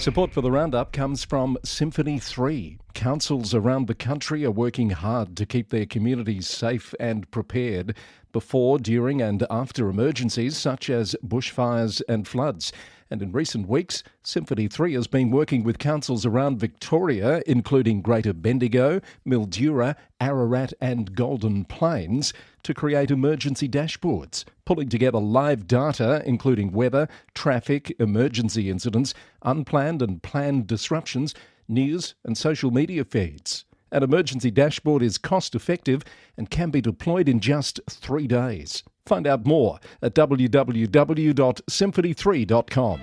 Support for the Roundup comes from Symphony 3. Councils around the country are working hard to keep their communities safe and prepared before, during and after emergencies such as bushfires and floods. And in recent weeks, Symphony 3 has been working with councils around Victoria, including Greater Bendigo, Mildura, Ararat and Golden Plains, to create emergency dashboards, pulling together live data including weather, traffic, emergency incidents, unplanned and planned disruptions, news and social media feeds. An emergency dashboard is cost-effective and can be deployed in just 3 days. Find out more at www.symphony3.com.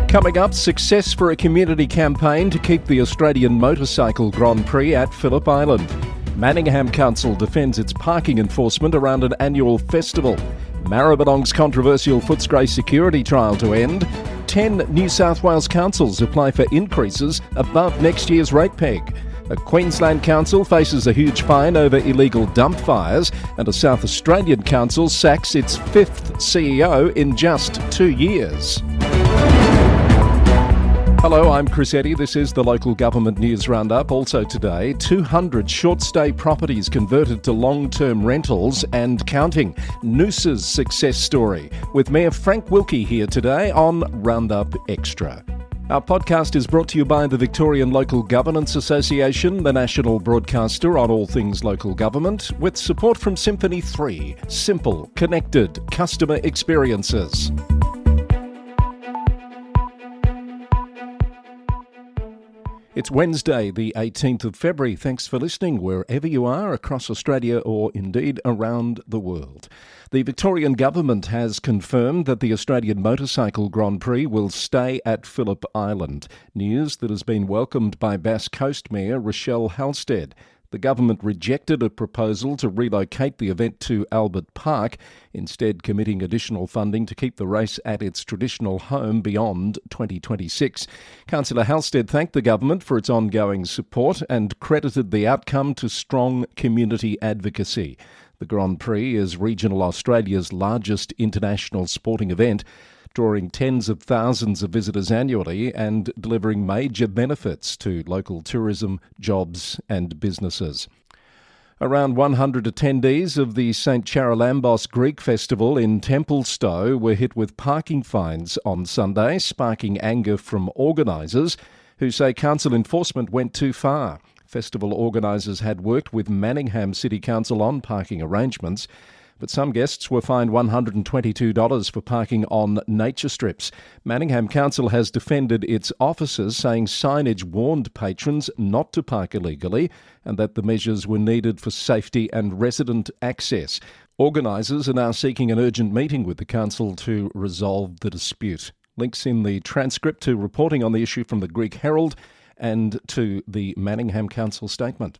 Coming up, success for a community campaign to keep the Australian Motorcycle Grand Prix at Phillip Island. Manningham Council defends its parking enforcement around an annual festival. Maribyrnong's controversial Footscray security trial to end. 10 New South Wales councils apply for increases above next year's rate peg. A Queensland council faces a huge fine over illegal dump fires, and a South Australian council sacks its 5th CEO in just 2 years. Hello, I'm Chris Eddy. This is the Local Government News Roundup. Also today, 200 short-stay properties converted to long-term rentals and counting. Noosa's success story, with Mayor Frank Wilkie here today on Roundup Extra. Our podcast is brought to you by the Victorian Local Governance Association, the national broadcaster on all things local government, with support from Symphony 3, simple, connected customer experiences. It's Wednesday, the 18th of February. Thanks for listening wherever you are across Australia or indeed around the world. The Victorian Government has confirmed that the Australian Motorcycle Grand Prix will stay at Phillip Island, news that has been welcomed by Bass Coast Mayor Rochelle Halstead. The government rejected a proposal to relocate the event to Albert Park, instead committing additional funding to keep the race at its traditional home beyond 2026. Councillor Halstead thanked the government for its ongoing support and credited the outcome to strong community advocacy. The Grand Prix is regional Australia's largest international sporting event, drawing tens of thousands of visitors annually and delivering major benefits to local tourism, jobs and businesses. Around 100 attendees of the St Charalambos Greek Festival in Templestowe were hit with parking fines on Sunday, sparking anger from organisers who say council enforcement went too far. Festival organisers had worked with Manningham City Council on parking arrangements, but some guests were fined $122 for parking on nature strips. Manningham Council has defended its officers, saying signage warned patrons not to park illegally and that the measures were needed for safety and resident access. Organisers are now seeking an urgent meeting with the council to resolve the dispute. Links in the transcript to reporting on the issue from the Greek Herald and to the Manningham Council statement.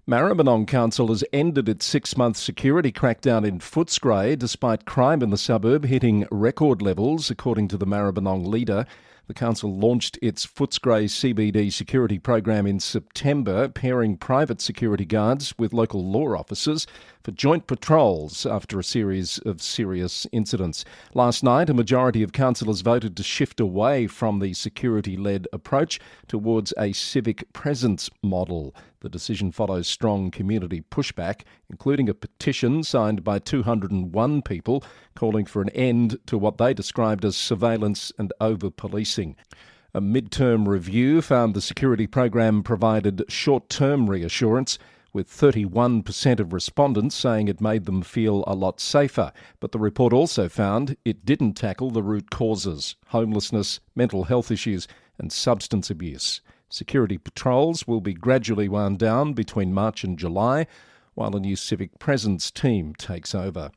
Maribyrnong Council has ended its 6-month security crackdown in Footscray despite crime in the suburb hitting record levels, according to the Maribyrnong leader. The council launched its Footscray CBD security program in September, pairing private security guards with local law officers for joint patrols after a series of serious incidents. Last night, a majority of councillors voted to shift away from the security-led approach towards a civic presence model. The decision follows strong community pushback, including a petition signed by 201 people calling for an end to what they described as surveillance and over-policing. A mid-term review found the security program provided short-term reassurance, with 31% of respondents saying it made them feel a lot safer. But the report also found it didn't tackle the root causes: homelessness, mental health issues and substance abuse. Security patrols will be gradually wound down between March and July, while a new civic presence team takes over.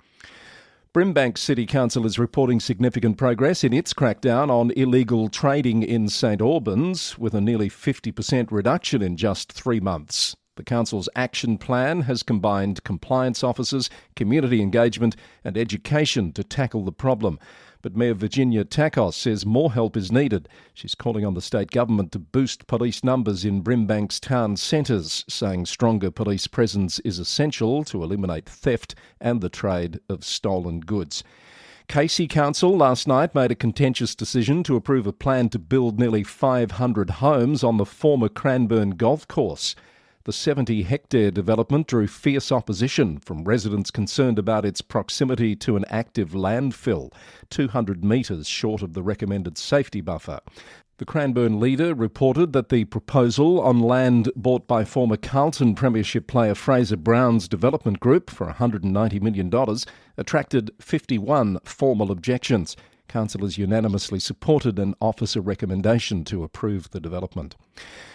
Brimbank City Council is reporting significant progress in its crackdown on illegal trading in St Albans, with a nearly 50% reduction in just 3 months. The council's action plan has combined compliance officers, community engagement and education to tackle the problem. But Mayor Virginia Takos says more help is needed. She's calling on the state government to boost police numbers in Brimbank's town centres, saying stronger police presence is essential to eliminate theft and the trade of stolen goods. Casey Council last night made a contentious decision to approve a plan to build nearly 500 homes on the former Cranbourne golf course. The 70-hectare development drew fierce opposition from residents concerned about its proximity to an active landfill, 200 metres short of the recommended safety buffer. The Cranbourne leader reported that the proposal on land bought by former Carlton Premiership player Fraser Brown's development group for $190 million attracted 51 formal objections. Councillors unanimously supported an officer recommendation to approve the development.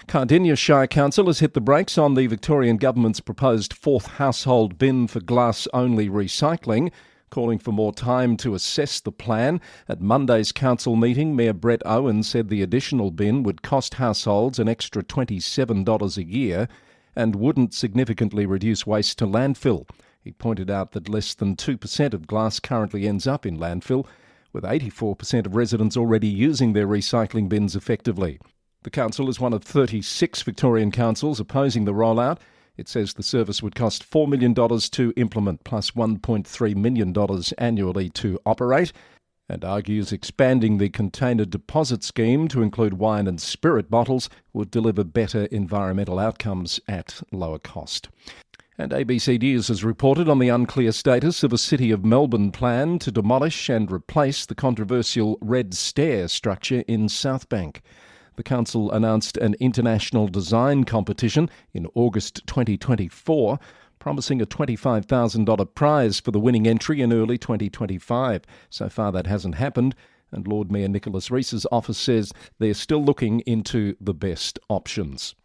Cardinia Shire Council has hit the brakes on the Victorian Government's proposed fourth household bin for glass-only recycling, calling for more time to assess the plan. At Monday's council meeting, Mayor Brett Owen said the additional bin would cost households an extra $27 a year and wouldn't significantly reduce waste to landfill. He pointed out that less than 2% of glass currently ends up in landfill, with 84% of residents already using their recycling bins effectively. The council is one of 36 Victorian councils opposing the rollout. It says the service would cost $4 million to implement, plus $1.3 million annually to operate, and argues expanding the container deposit scheme to include wine and spirit bottles would deliver better environmental outcomes at lower cost. And ABC News has reported on the unclear status of a City of Melbourne plan to demolish and replace the controversial Red Stair structure in Southbank. The council announced an international design competition in August 2024, promising a $25,000 prize for the winning entry in early 2025. So far that hasn't happened, and Lord Mayor Nicholas Rees's office says they're still looking into the best options.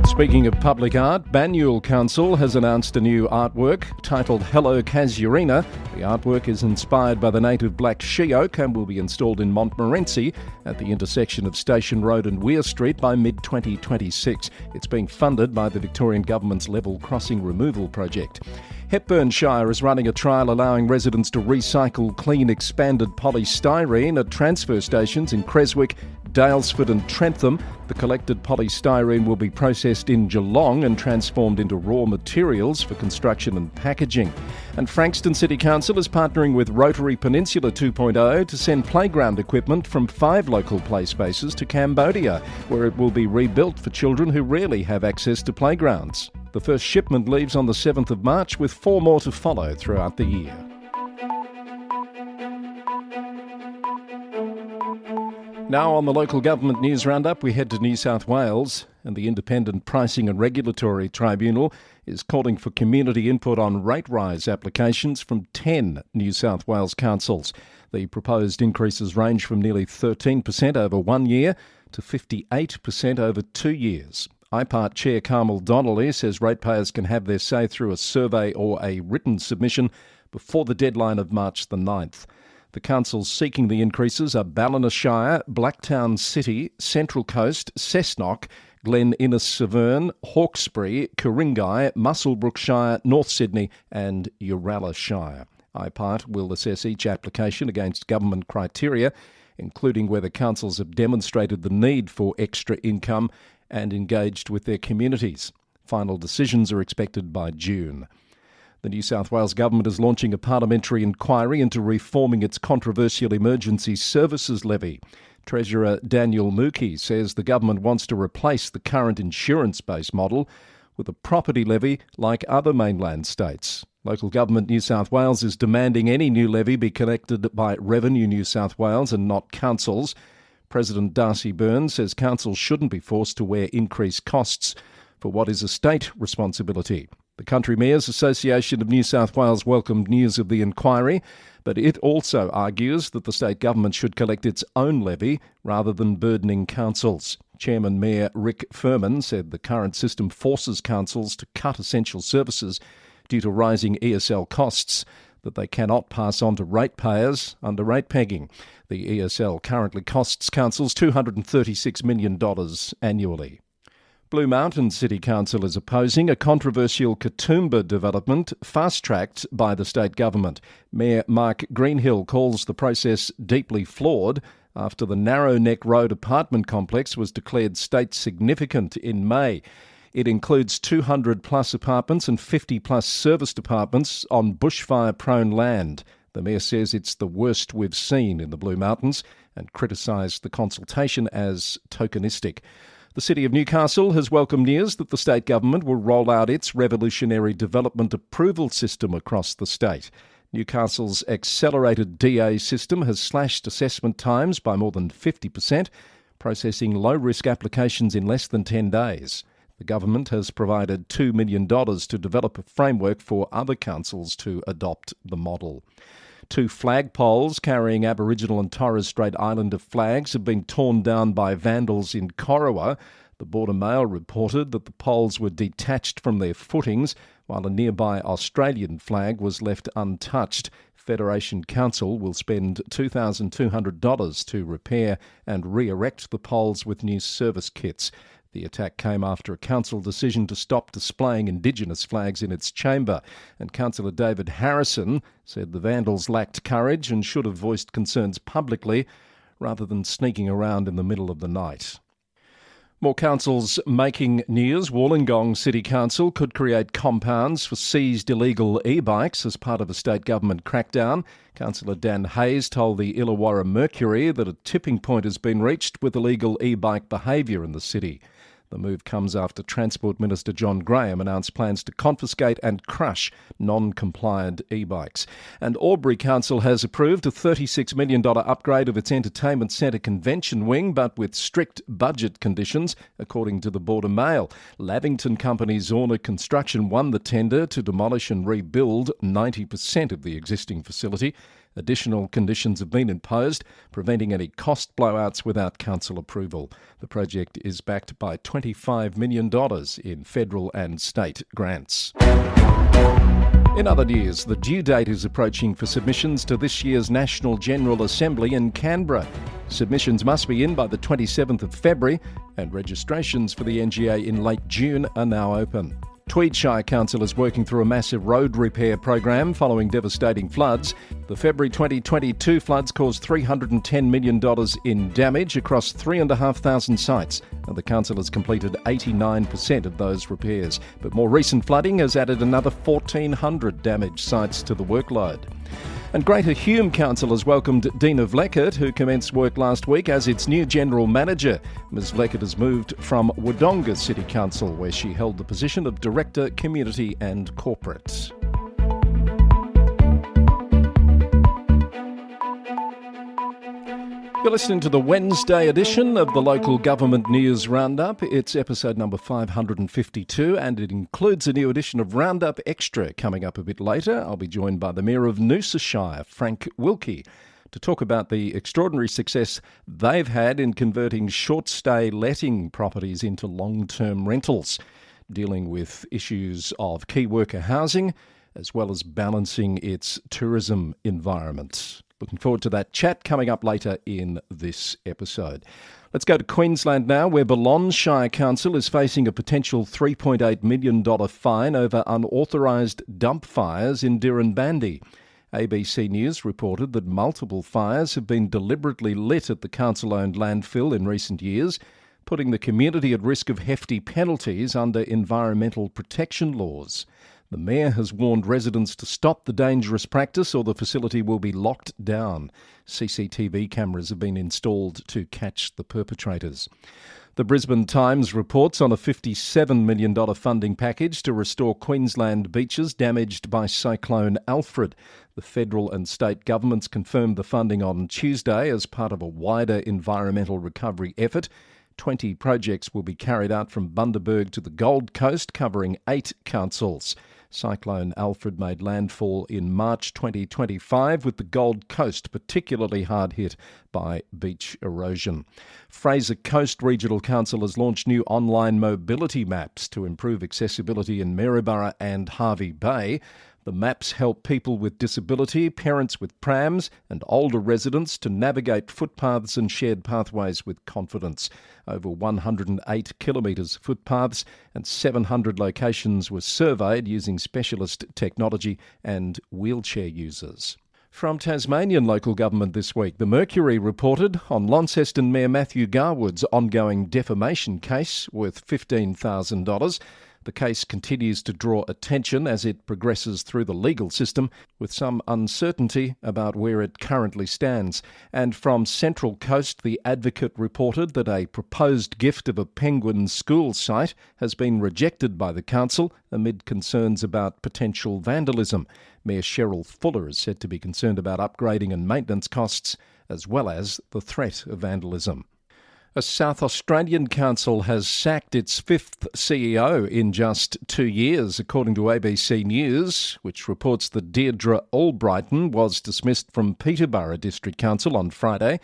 Speaking of public art, Banyule Council has announced a new artwork titled Hello Casuarina. The artwork is inspired by the native black she-oak and will be installed in Montmorency at the intersection of Station Road and Weir Street by mid-2026. It's being funded by the Victorian Government's Level Crossing Removal Project. Hepburn Shire is running a trial allowing residents to recycle clean expanded polystyrene at transfer stations in Creswick, Daylesford and Trentham. The collected polystyrene will be processed in Geelong and transformed into raw materials for construction and packaging. And Frankston City Council is partnering with Rotary Peninsula 2.0 to send playground equipment from 5 local play spaces to Cambodia, where it will be rebuilt for children who rarely have access to playgrounds. The first shipment leaves on the 7th of March, with 4 more to follow throughout the year. Now on the Local Government News Roundup, we head to New South Wales, and the Independent Pricing and Regulatory Tribunal is calling for community input on rate rise applications from 10 New South Wales councils. The proposed increases range from nearly 13% over 1 year to 58% over 2 years. IPART Chair Carmel Donnelly says ratepayers can have their say through a survey or a written submission before the deadline of March the 9th. The councils seeking the increases are Ballina Shire, Blacktown City, Central Coast, Cessnock, Glen Innes Severn, Hawkesbury, Ku-ring-gai, Muswellbrook Shire, North Sydney and Uralla Shire. IPART will assess each application against government criteria, including whether councils have demonstrated the need for extra income and engaged with their communities. Final decisions are expected by June. The New South Wales Government is launching a parliamentary inquiry into reforming its controversial emergency services levy. Treasurer Daniel Mookie says the government wants to replace the current insurance-based model with a property levy like other mainland states. Local Government New South Wales is demanding any new levy be collected by Revenue New South Wales and not councils. President Darcy Byrne says councils shouldn't be forced to wear increased costs for what is a state responsibility. The Country Mayors Association of New South Wales welcomed news of the inquiry, but it also argues that the state government should collect its own levy rather than burdening councils. Chairman Mayor Rick Furman said the current system forces councils to cut essential services due to rising ESL costs that they cannot pass on to ratepayers under rate pegging. The ESL currently costs councils $236 million annually. Blue Mountain City Council is opposing a controversial Katoomba development fast-tracked by the state government. Mayor Mark Greenhill calls the process deeply flawed after the Narrow Neck Road apartment complex was declared state significant in May. It includes 200-plus apartments and 50-plus serviced apartments on bushfire-prone land. The Mayor says it's the worst we've seen in the Blue Mountains and criticised the consultation as tokenistic. The City of Newcastle has welcomed news that the state government will roll out its revolutionary development approval system across the state. Newcastle's accelerated DA system has slashed assessment times by more than 50%, processing low-risk applications in less than 10 days. The government has provided $2 million to develop a framework for other councils to adopt the model. 2 flagpoles carrying Aboriginal and Torres Strait Islander flags have been torn down by vandals in Corowa. The Border Mail reported that the poles were detached from their footings, while a nearby Australian flag was left untouched. Federation Council will spend $2,200 to repair and re-erect the poles with new service kits. The attack came after a council decision to stop displaying Indigenous flags in its chamber, and Councillor David Harrison said the vandals lacked courage and should have voiced concerns publicly rather than sneaking around in the middle of the night. More councils making news. Wollongong City Council could create compounds for seized illegal e-bikes as part of a state government crackdown. Councillor Dan Hayes told the Illawarra Mercury that a tipping point has been reached with illegal e-bike behaviour in the city. The move comes after Transport Minister John Graham announced plans to confiscate and crush non-compliant e-bikes. And Albury Council has approved a $36 million upgrade of its entertainment centre convention wing, but with strict budget conditions, according to the Border Mail. Lavington company Zorna Construction won the tender to demolish and rebuild 90% of the existing facility. Additional conditions have been imposed, preventing any cost blowouts without council approval. The project is backed by $25 million in federal and state grants. In other news, the due date is approaching for submissions to this year's National General Assembly in Canberra. Submissions must be in by the 27th of February, and registrations for the NGA in late June are now open. Tweed Shire Council is working through a massive road repair program following devastating floods. The February 2022 floods caused $310 million in damage across 3,500 sites, and the council has completed 89% of those repairs. But more recent flooding has added another 1,400 damaged sites to the workload. And Greater Hume Council has welcomed Dina Vleckert, who commenced work last week as its new General Manager. Ms Vleckert has moved from Wodonga City Council, where she held the position of Director, Community and Corporate. You're listening to the Wednesday edition of the Local Government News Roundup. It's episode number 552, and it includes a new edition of Roundup Extra coming up a bit later. I'll be joined by the Mayor of Noosa Shire, Frank Wilkie, to talk about the extraordinary success they've had in converting short-stay letting properties into long-term rentals, dealing with issues of key worker housing, as well as balancing its tourism environment. Looking forward to that chat coming up later in this episode. Let's go to Queensland now, where Balonne Shire Council is facing a potential $3.8 million fine over unauthorised dump fires in Dirranbandi. ABC News reported that multiple fires have been deliberately lit at the council-owned landfill in recent years, putting the community at risk of hefty penalties under environmental protection laws. The Mayor has warned residents to stop the dangerous practice or the facility will be locked down. CCTV cameras have been installed to catch the perpetrators. The Brisbane Times reports on a $57 million funding package to restore Queensland beaches damaged by Cyclone Alfred. The federal and state governments confirmed the funding on Tuesday as part of a wider environmental recovery effort. 20 projects will be carried out from Bundaberg to the Gold Coast, covering 8 councils. Cyclone Alfred made landfall in March 2025, with the Gold Coast particularly hard hit by beach erosion. Fraser Coast Regional Council has launched new online mobility maps to improve accessibility in Maryborough and Hervey Bay. The maps help people with disability, parents with prams and older residents to navigate footpaths and shared pathways with confidence. Over 108 kilometres of footpaths and 700 locations were surveyed using specialist technology and wheelchair users. From Tasmanian local government this week, the Mercury reported on Launceston Mayor Matthew Garwood's ongoing defamation case worth $15,000. The case continues to draw attention as it progresses through the legal system, with some uncertainty about where it currently stands. And from Central Coast, the Advocate reported that a proposed gift of a Penguin school site has been rejected by the council amid concerns about potential vandalism. Mayor Cheryl Fuller is said to be concerned about upgrading and maintenance costs, as well as the threat of vandalism. A South Australian council has sacked its fifth CEO in just 2 years, according to ABC News, which reports that Deirdre Albrighton was dismissed from Peterborough District Council on Friday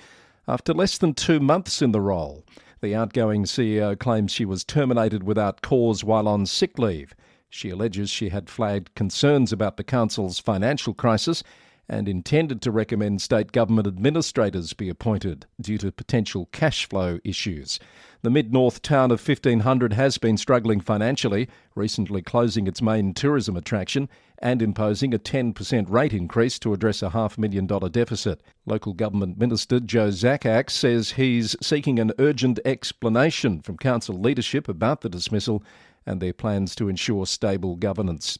after less than 2 months in the role. The outgoing CEO claims she was terminated without cause while on sick leave. She alleges she had flagged concerns about the council's financial crisis and intended to recommend state government administrators be appointed due to potential cash flow issues. The mid-north town of 1500 has been struggling financially, recently closing its main tourism attraction and imposing a 10% rate increase to address a $500,000 deficit. Local Government Minister Joe Zakak says he's seeking an urgent explanation from council leadership about the dismissal and their plans to ensure stable governance.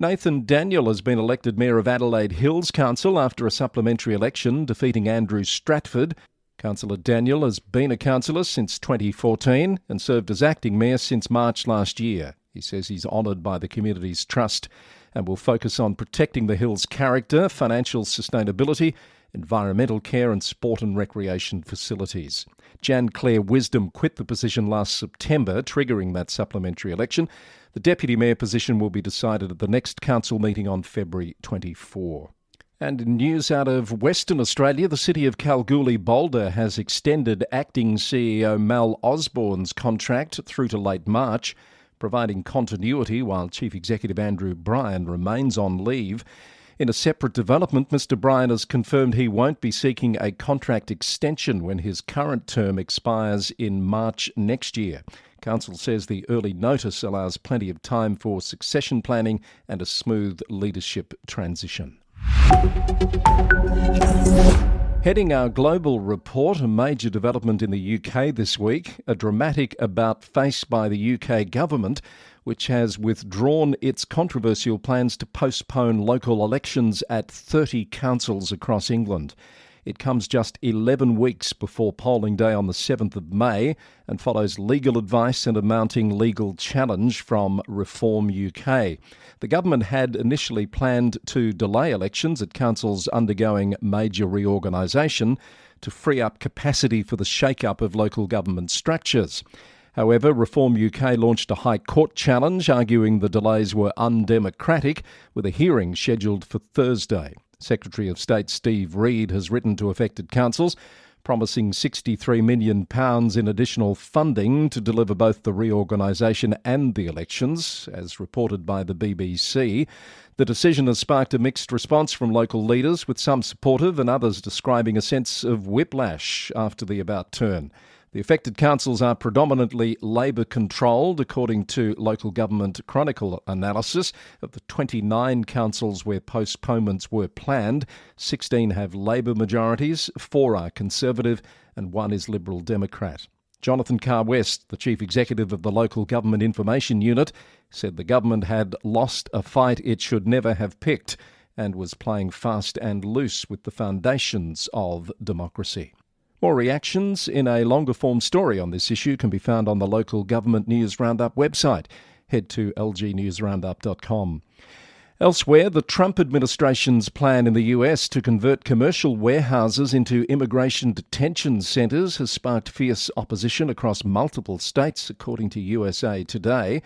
Nathan Daniel has been elected Mayor of Adelaide Hills Council after a supplementary election, defeating Andrew Stratford. Councillor Daniel has been a councillor since 2014 and served as acting mayor since March last year. He says he's honoured by the community's trust and will focus on protecting the Hills' character, financial sustainability, environmental care and sport and recreation facilities. Jan Claire Wisdom quit the position last September, triggering that supplementary election. The Deputy Mayor position will be decided at the next council meeting on February 24. And in news out of Western Australia, the city of Kalgoorlie-Boulder has extended acting CEO Mal Osborne's contract through to late March, providing continuity while Chief Executive Andrew Bryan remains on leave. In a separate development, Mr Bryan has confirmed he won't be seeking a contract extension when his current term expires in March next year. Council says the early notice allows plenty of time for succession planning and a smooth leadership transition. Heading our global report, a major development in the UK this week, a dramatic about face by the UK government, which has withdrawn its controversial plans to postpone local elections at 30 councils across England. It comes just 11 weeks before polling day on the 7th of May and follows legal advice and a mounting legal challenge from Reform UK. The government had initially planned to delay elections at councils undergoing major reorganisation to free up capacity for the shake-up of local government structures. However, Reform UK launched a High Court challenge, arguing the delays were undemocratic, with a hearing scheduled for Thursday. Secretary of State Steve Reid has written to affected councils, promising £63 million in additional funding to deliver both the reorganisation and the elections, as reported by the BBC. The decision has sparked a mixed response from local leaders, with some supportive and others describing a sense of whiplash after the about turn. The affected councils are predominantly Labor-controlled, according to Local Government Chronicle analysis. Of the 29 councils where postponements were planned, 16 have Labor majorities, 4 are Conservative and 1 is Liberal Democrat. Jonathan Carr-West, the Chief Executive of the Local Government Information Unit, said the government had lost a fight it should never have picked and was playing fast and loose with the foundations of democracy. More reactions in a longer-form story on this issue can be found on the Local Government News Roundup website. Head to lgnewsroundup.com. Elsewhere, the Trump administration's plan in the US to convert commercial warehouses into immigration detention centres has sparked fierce opposition across multiple states, according to USA Today.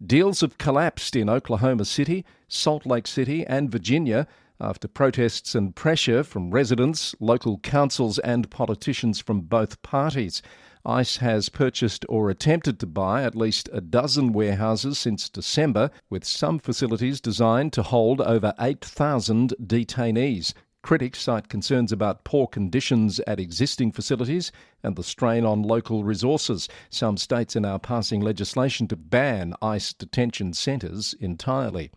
Deals have collapsed in Oklahoma City, Salt Lake City and Virginia after protests and pressure from residents, local councils and politicians from both parties. ICE has purchased or attempted to buy at least a dozen warehouses since December, with some facilities designed to hold over 8,000 detainees. Critics cite concerns about poor conditions at existing facilities and the strain on local resources. Some states are now passing legislation to ban ICE detention centres entirely.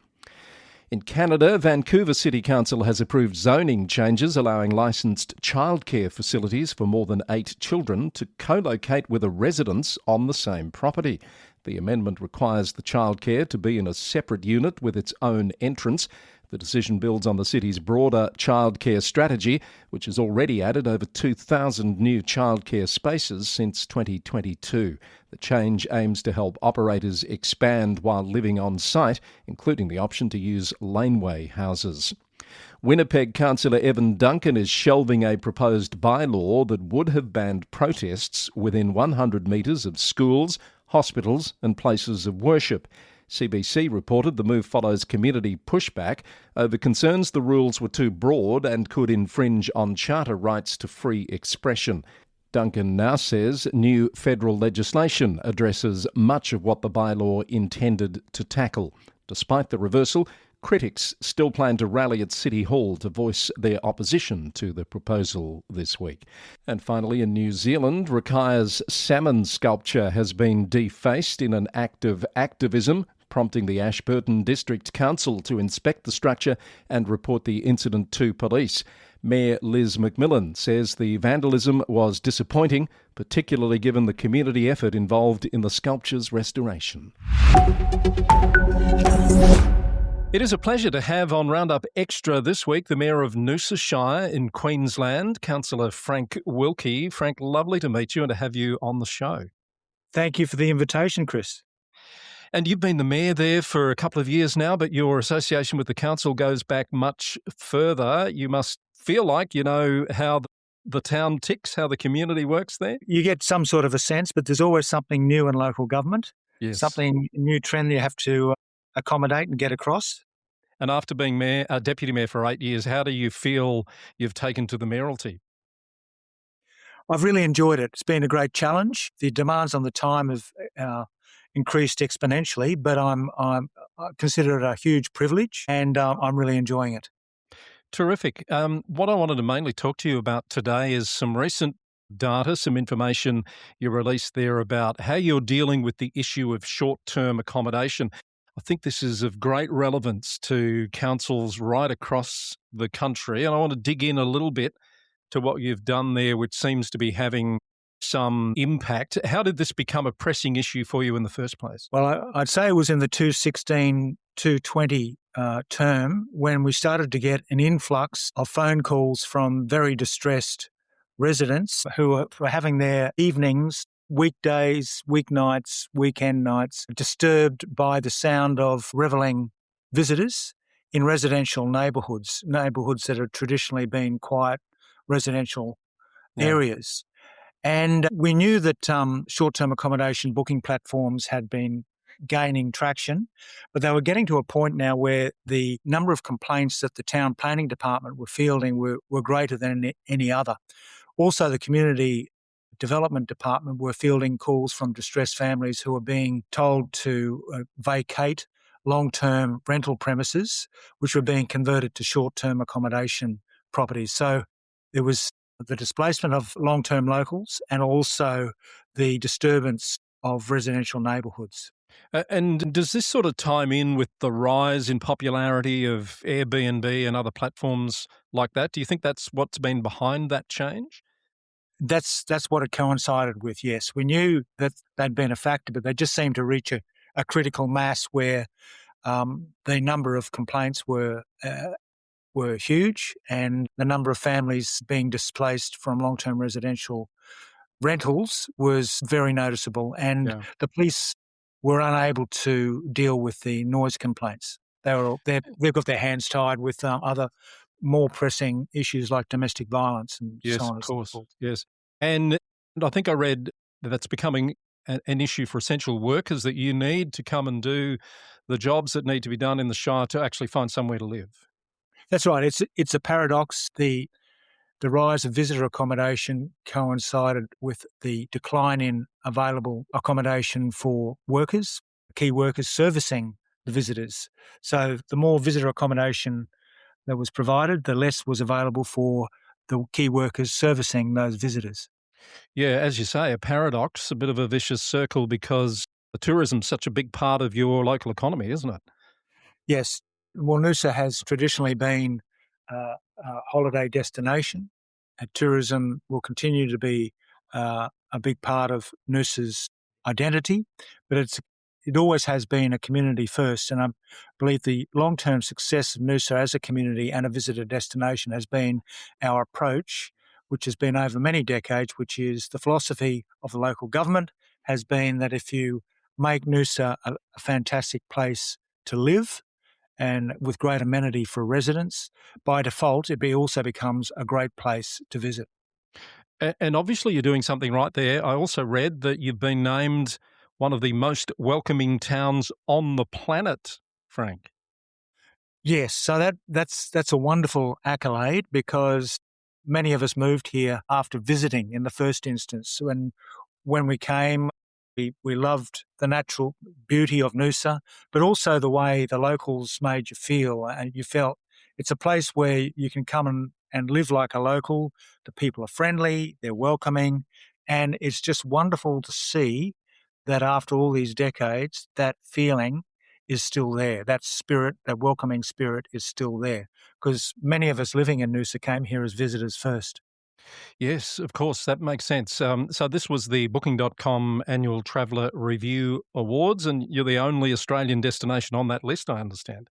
In Canada, Vancouver City Council has approved zoning changes allowing licensed childcare facilities for more than 8 children to co-locate with a residence on the same property. The amendment requires the childcare to be in a separate unit with its own entrance. The decision builds on the city's broader childcare strategy, which has already added over 2,000 new childcare spaces since 2022. The change aims to help operators expand while living on site, including the option to use laneway houses. Winnipeg Councillor Evan Duncan is shelving a proposed bylaw that would have banned protests within 100 metres of schools, hospitals and places of worship. CBC reported the move follows community pushback over concerns the rules were too broad and could infringe on charter rights to free expression. Duncan now says new federal legislation addresses much of what the bylaw intended to tackle. Despite the reversal, critics still plan to rally at City Hall to voice their opposition to the proposal this week. And finally, in New Zealand, Rakaya's salmon sculpture has been defaced in an act of activism, prompting the Ashburton District Council to inspect the structure and report the incident to police. Mayor Liz McMillan says the vandalism was disappointing, particularly given the community effort involved in the sculpture's restoration. It is a pleasure to have on Roundup Extra this week the Mayor of Noosa Shire in Queensland, Councillor Frank Wilkie. Frank, lovely to meet you and to have you on the show. Thank you for the invitation, Chris. And you've been the mayor there for a couple of years now, but your association with the council goes back much further. You must feel like you know how the town ticks, how the community works there. You get some sort of a sense, but there's always something new in local government, Yes. Something new trend you have to accommodate and get across. And after being deputy mayor for 8 years, how do you feel you've taken to the mayoralty? I've really enjoyed it. It's been a great challenge. The demands on the time have increased exponentially, but I consider it a huge privilege, and I'm really enjoying it. Terrific. What I wanted to mainly talk to you about today is some recent data, some information you released there about how you're dealing with the issue of short-term accommodation. I think this is of great relevance to councils right across the country, and I want to dig in a little bit to what you've done there, which seems to be having some impact. How did this become a pressing issue for you in the first place? Well, I'd say it was in the 2016-2020 term when we started to get an influx of phone calls from very distressed residents who were having their evenings, weekdays, weeknights, weekend nights, disturbed by the sound of revelling visitors in residential neighbourhoods that have traditionally been quiet residential areas. And we knew that short-term accommodation booking platforms had been gaining traction, but they were getting to a point now where the number of complaints that the town planning department were fielding were greater than any other. Also, the community development department were fielding calls from distressed families who were being told to vacate long-term rental premises, which were being converted to short-term accommodation properties. So there was the displacement of long-term locals and also the disturbance of residential neighbourhoods. And does this sort of time in with the rise in popularity of Airbnb and other platforms like that? Do you think that's what's been behind that change? That's what it coincided with, yes. We knew that they'd been a factor, but they just seemed to reach a critical mass where the number of complaints were huge, and the number of families being displaced from long-term residential rentals was very noticeable, and the police were unable to deal with the noise complaints. They've got their hands tied with other more pressing issues like domestic violence and yes, so on. Yes, of course. Yes. And I think I read that that's becoming an issue for essential workers, that you need to come and do the jobs that need to be done in the Shire to actually find somewhere to live. That's right. It's a paradox. The The rise of visitor accommodation coincided with the decline in available accommodation for workers, key workers servicing the visitors. So the more visitor accommodation that was provided, the less was available for the key workers servicing those visitors. Yeah, as you say, a paradox, a bit of a vicious circle because the tourism's such a big part of your local economy, isn't it? Yes, well, Noosa has traditionally been a holiday destination, and tourism will continue to be a big part of Noosa's identity, but it always has been a community first, and I believe the long-term success of Noosa as a community and a visitor destination has been our approach, which has been over many decades, which is the philosophy of the local government has been that if you make Noosa a fantastic place to live, and with great amenity for residents, by default, also becomes a great place to visit. And obviously, you're doing something right there. I also read that you've been named one of the most welcoming towns on the planet, Frank. Yes, so that's a wonderful accolade because many of us moved here after visiting in the first instance. When we came, we loved the natural beauty of Noosa, but also the way the locals made you feel. And you felt it's a place where you can come and live like a local. The people are friendly, they're welcoming, and it's just wonderful to see that after all these decades, that feeling is still there. That spirit, that welcoming spirit is still there because many of us living in Noosa came here as visitors first. Yes, of course, that makes sense. So this was the Booking.com Annual Traveller Review Awards, and you're the only Australian destination on that list, I understand.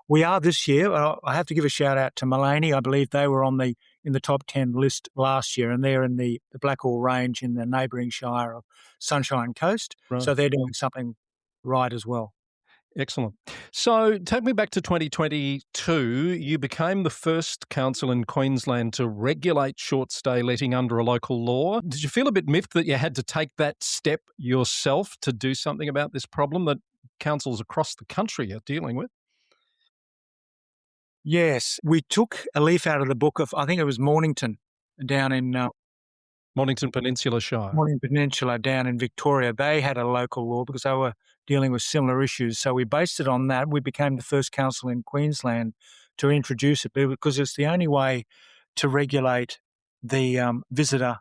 We are this year. I have to give a shout out to Mullaney. I believe they were in the top 10 list last year, and they're in the Blackall Range in the neighbouring shire of Sunshine Coast. Right. So they're doing something right as well. Excellent. So take me back to 2022. You became the first council in Queensland to regulate short stay letting under a local law. Did you feel a bit miffed that you had to take that step yourself to do something about this problem that councils across the country are dealing with? Yes, we took a leaf out of the book of, I think it was Mornington down in Mornington Peninsula Shire. Mornington Peninsula down in Victoria. They had a local law because they were dealing with similar issues. So we based it on that. We became the first council in Queensland to introduce it because it's the only way to regulate the visitor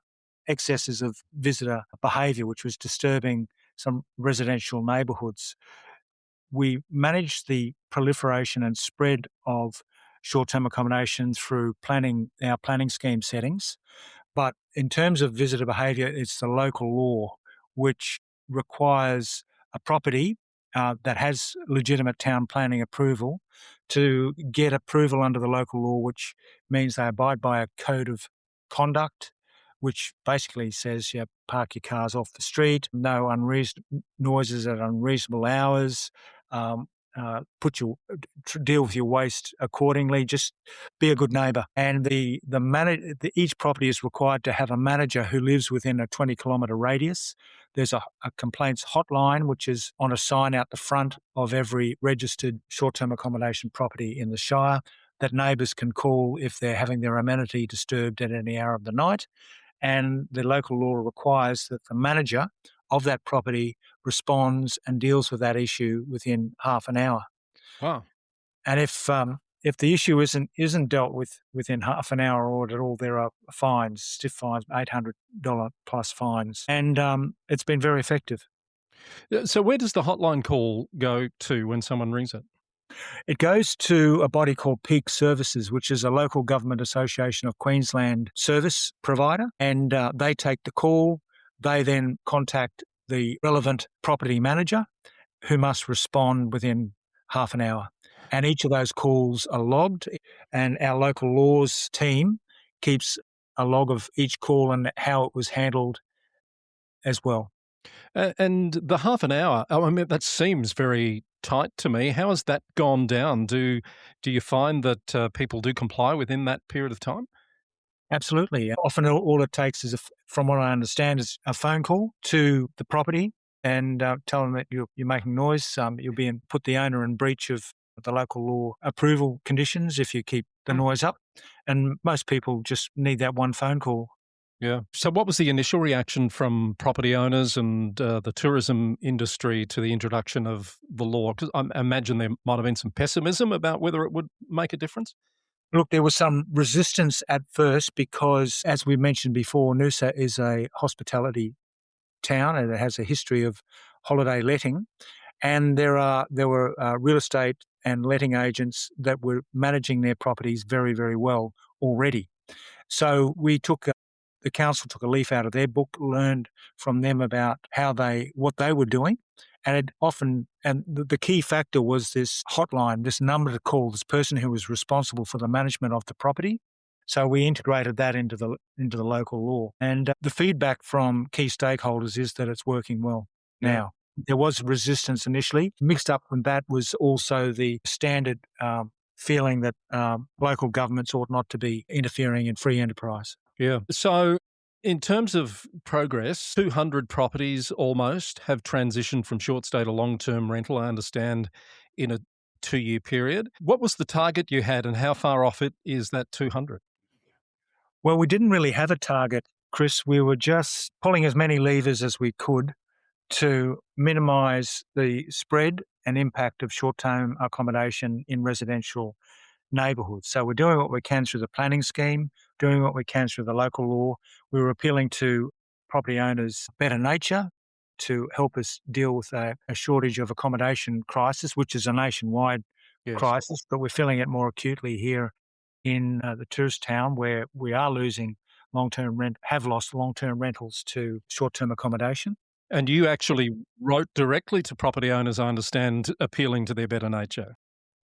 excesses of visitor behaviour, which was disturbing some residential neighbourhoods. We managed the proliferation and spread of short-term accommodation through our planning scheme settings. But in terms of visitor behaviour, it's the local law which requires a property that has legitimate town planning approval to get approval under the local law, which means they abide by a code of conduct, which basically says you park your cars off the street, no noises at unreasonable hours, deal with your waste accordingly. Just be a good neighbour. And each property is required to have a manager who lives within a 20-kilometre radius. There's a complaints hotline which is on a sign out the front of every registered short-term accommodation property in the Shire that neighbours can call if they're having their amenity disturbed at any hour of the night. And the local law requires that the manager of that property responds and deals with that issue within half an hour. Wow. And if the issue isn't dealt with within half an hour or at all, there are fines, stiff fines, $800 plus fines. And it's been very effective. So where does the hotline call go to when someone rings it? It goes to a body called Peak Services, which is a Local Government Association of Queensland service provider, and they take the call. They then contact the relevant property manager who must respond within half an hour. And each of those calls are logged, and our local laws team keeps a log of each call and how it was handled as well. And the half an hour, I mean, that seems very tight to me. How has that gone down? Do you find that people do comply within that period of time? Absolutely. Often all it takes is, from what I understand, is a phone call to the property and tell them that you're making noise. Put the owner in breach of the local law approval conditions if you keep the noise up. And most people just need that one phone call. Yeah. So what was the initial reaction from property owners and the tourism industry to the introduction of the law? Because I imagine there might have been some pessimism about whether it would make a difference. Look, there was some resistance at first because, as we mentioned before, Noosa is a hospitality town and it has a history of holiday letting. And there were real estate and letting agents that were managing their properties very, very well already. So the council took a leaf out of their book, learned from them about what they were doing. And the key factor was this hotline, this number to call, this person who was responsible for the management of the property. So we integrated that into the local law. And the feedback from key stakeholders is that it's working well now. There was resistance initially. Mixed up with that was also the standard feeling that local governments ought not to be interfering in free enterprise. Yeah. So in terms of progress, 200 properties almost have transitioned from short stay to long-term rental, I understand, in a 2-year period. What was the target you had and how far off it is that 200? Well, we didn't really have a target, Chris. We were just pulling as many levers as we could to minimise the spread and impact of short-term accommodation in residential neighbourhoods. So we're doing what we can through the planning scheme, doing what we can through the local law. We were appealing to property owners' better nature to help us deal with a shortage of accommodation crisis, which is a nationwide crisis, but we're feeling it more acutely here in the tourist town where we are have lost long-term rentals to short-term accommodation. And you actually wrote directly to property owners, I understand, appealing to their better nature.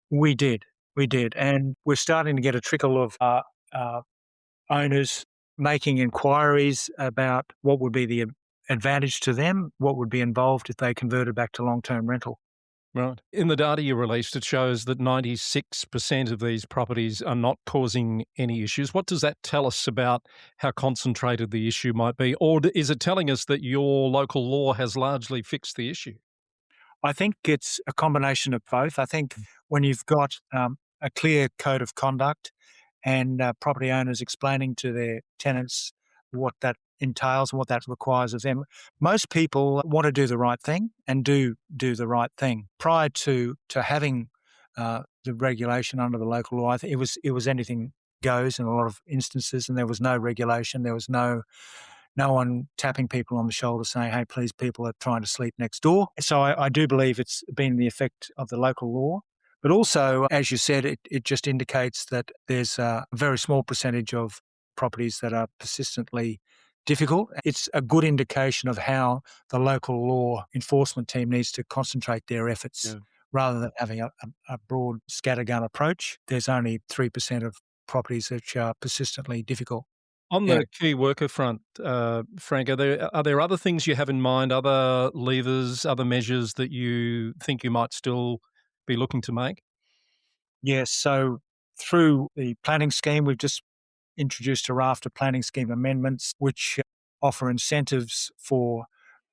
We did. And we're starting to get a trickle of owners making inquiries about what would be the advantage to them, what would be involved if they converted back to long-term rental. Right. In the data you released, it shows that 96% of these properties are not causing any issues. What does that tell us about how concentrated the issue might be? Or is it telling us that your local law has largely fixed the issue? I think it's a combination of both. I think when you've got a clear code of conduct and property owners explaining to their tenants what that entails and what that requires of them, most people want to do the right thing and do the right thing. Prior to having the regulation under the local law, I think it was anything goes in a lot of instances, and there was no regulation. There was no one tapping people on the shoulder saying, hey, please, people are trying to sleep next door. So I do believe it's been the effect of the local law. But also, as you said, it just indicates that there's a very small percentage of properties that are persistently difficult. It's a good indication of how the local law enforcement team needs to concentrate their efforts rather than having a broad scattergun approach. There's only 3% of properties which are persistently difficult. On the key worker front, Frank, are there other things you have in mind, other levers, other measures that you think you might still be looking to make? Yes, so through the planning scheme, we've just introduced a raft of planning scheme amendments which offer incentives for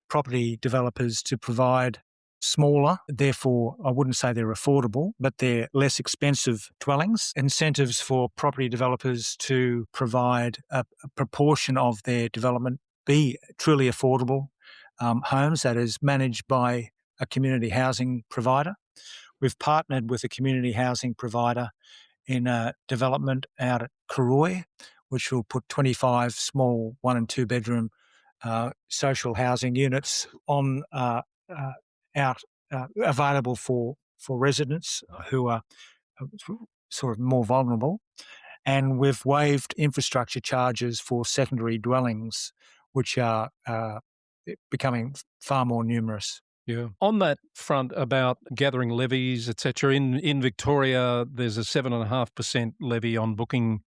property developers to provide smaller, therefore I wouldn't say they're affordable, but they're less expensive dwellings. Incentives for property developers to provide a proportion of their development be truly affordable homes that is managed by a community housing provider. We've partnered with a community housing provider in a development out at Karoi, which will put 25 small 1 and 2 bedroom social housing units on available for residents who are sort of more vulnerable. And we've waived infrastructure charges for secondary dwellings, which are becoming far more numerous. Yeah. On that front about gathering levies, etc., in Victoria, there's a 7.5% levy on booking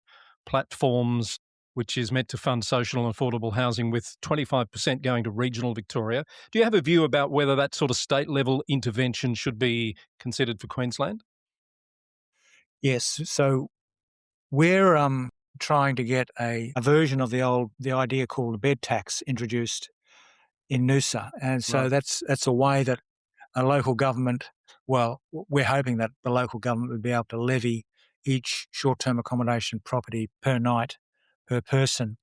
platforms, which is meant to fund social and affordable housing, with 25% going to regional Victoria. Do you have a view about whether that sort of state-level intervention should be considered for Queensland? Yes. So we're trying to get a version of the idea called a bed tax introduced in Noosa. And so that's a way that a local government, well, we're hoping that the local government would be able to levy each short-term accommodation property per night, per person,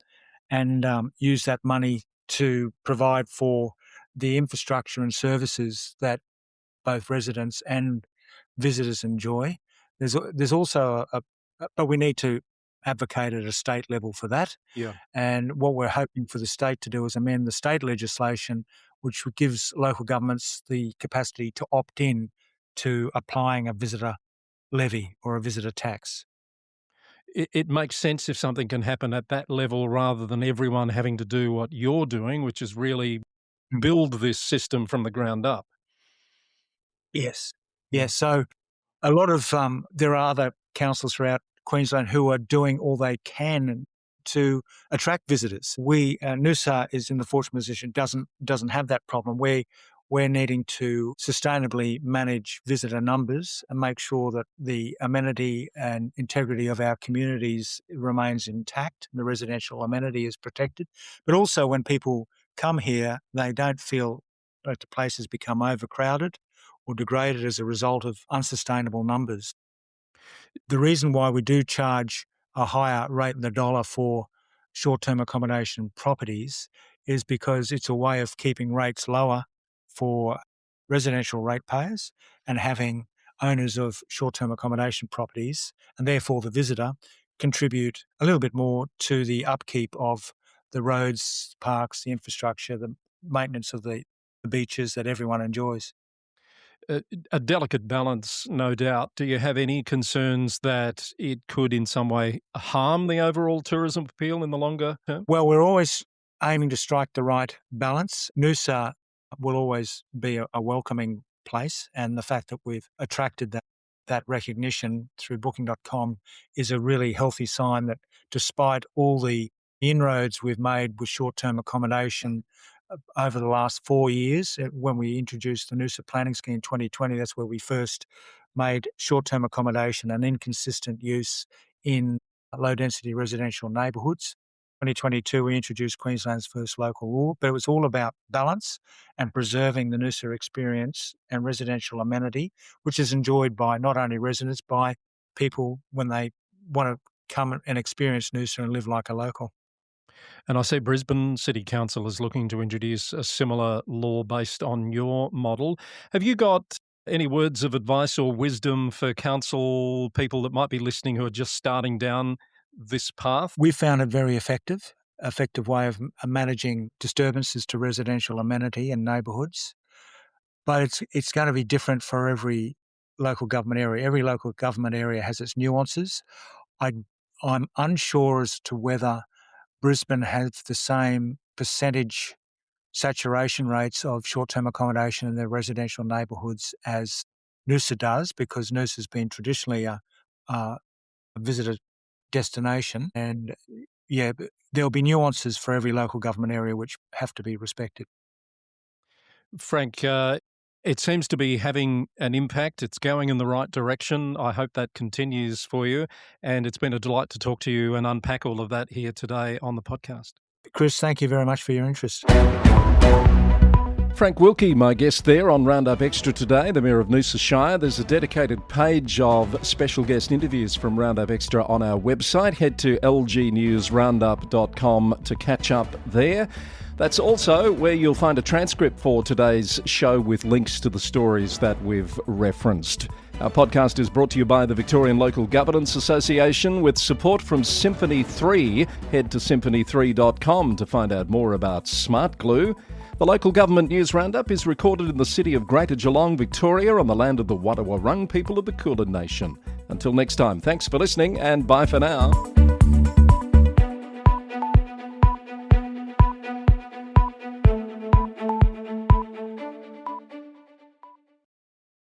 and use that money to provide for the infrastructure and services that both residents and visitors enjoy. There's also but we need to advocate at a state level for that. Yeah. And what we're hoping for the state to do is amend the state legislation, which gives local governments the capacity to opt in to applying a visitor levy or a visitor tax. It makes sense if something can happen at that level rather than everyone having to do what you're doing, which is really build this system from the ground up. Yes. Yes. So a lot of there are other councils throughout Queensland who are doing all they can to attract visitors. Noosa is in the fortunate position doesn't have that problem. We're needing to sustainably manage visitor numbers and make sure that the amenity and integrity of our communities remains intact and the residential amenity is protected. But also when people come here, they don't feel that the place has become overcrowded or degraded as a result of unsustainable numbers. The reason why we do charge a higher rate in the dollar for short-term accommodation properties is because it's a way of keeping rates lower for residential ratepayers and having owners of short-term accommodation properties, and therefore the visitor, contribute a little bit more to the upkeep of the roads, parks, the infrastructure, the maintenance of the beaches that everyone enjoys. A delicate balance, no doubt. Do you have any concerns that it could in some way harm the overall tourism appeal in the longer term? Well, we're always aiming to strike the right balance. Noosa will always be a welcoming place, and the fact that we've attracted that recognition through Booking.com is a really healthy sign that despite all the inroads we've made with short-term accommodation over the last 4 years, when we introduced the Noosa planning scheme in 2020, that's where we first made short-term accommodation an inconsistent use in low-density residential neighbourhoods. 2022, we introduced Queensland's first local law, but it was all about balance and preserving the Noosa experience and residential amenity, which is enjoyed by not only residents, by people when they want to come and experience Noosa and live like a local. And I see Brisbane City Council is looking to introduce a similar law based on your model. Have you got any words of advice or wisdom for council people that might be listening who are just starting down this path? We found it very effective way of managing disturbances to residential amenity in neighbourhoods. But it's going to be different for every local government area. Every local government area has its nuances. I'm unsure as to whether Brisbane has the same percentage saturation rates of short-term accommodation in their residential neighbourhoods as Noosa does, because Noosa has been traditionally a visitor destination. And yeah, there'll be nuances for every local government area which have to be respected. Frank, it seems to be having an impact. It's going in the right direction. I hope that continues for you. And it's been a delight to talk to you and unpack all of that here today on the podcast. Chris, thank you very much for your interest. Frank Wilkie, my guest there on Roundup Extra today, the Mayor of Noosa Shire. There's a dedicated page of special guest interviews from Roundup Extra on our website. Head to lgnewsroundup.com to catch up there. That's also where you'll find a transcript for today's show with links to the stories that we've referenced. Our podcast is brought to you by the Victorian Local Governance Association with support from Symphony 3. Head to symphony3.com to find out more about Smart Glue. The Local Government News Roundup is recorded in the city of Greater Geelong, Victoria, on the land of the Wadawurrung people of the Kulin Nation. Until next time, thanks for listening and bye for now.